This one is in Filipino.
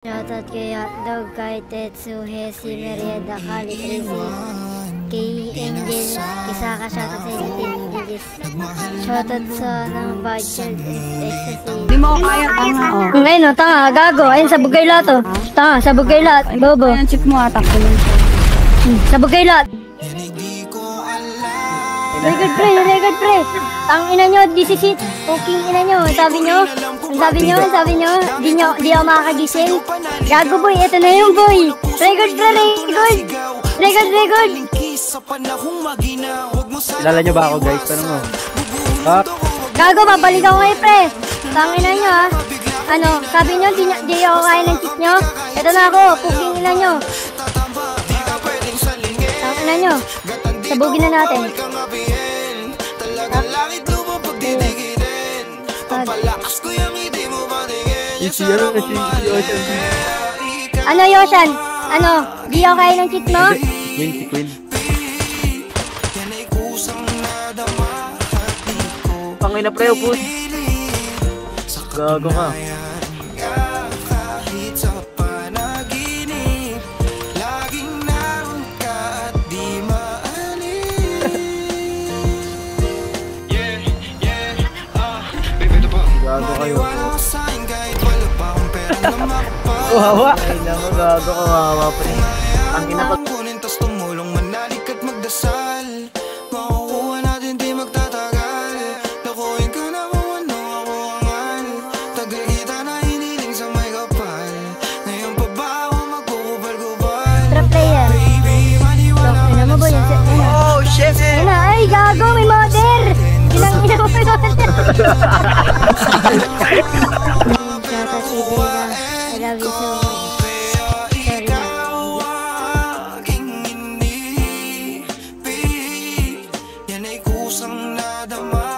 Shoutout kay Hotdog, kay Tetsu, Hesi, Merienda, Khalid, Rizzy, kay Angel, kay Saka, shoutout sa inyo, Team Angelis. Shoutout sa ng Bad Child, Ecstasy. Hindi mo ako kaya, tanga. Oh. Ngayon, no, tanga, gago. Ayun, sabog kayo lahat, oh. Tanga, sabog kayo lahat, bobo. Ayun, chip mo atak ko lang. Sabog kayo lahat. Record pre. Ang ina nyo, this is it. Cooking ina nyo. Sabi nyo, di ako makakagising. Gago boy, eto na yung boy. Record. Kilala nyo ba ako guys? Tanong mo. Gago, babalik ako ngayon pre. Tang ina nyo ha. Ano, sabi nyo, di ako kaya ng cheat nyo. Eto na ako, cooking ina nyo. Tang ina nyo. Sabugin na natin. Ano Yoshan? Ano? Di ako kaya ng cheat mo? Si Queen. Pangay na pre, upod. Gago ka. Gago kayo. Kawawa. Ay naman, gago kawawa pre. Ang ginapag... Tas tumulong manalik at magdasal. Makukuha natin di magtatagal. Nakuhin ka na kung ano ako angal. Tagal kita na hiniling sa may kapal. Ngayon pa ba ako magkukubal-kubal? Trap player. Baby, maniwala ka Ano mo ba yan? Oh shit! Ina, ay gago, may mother! Ilang ina mo may mother! Shoutout si Bella. I love you so much. Sorry na. yan ay kusang nadama.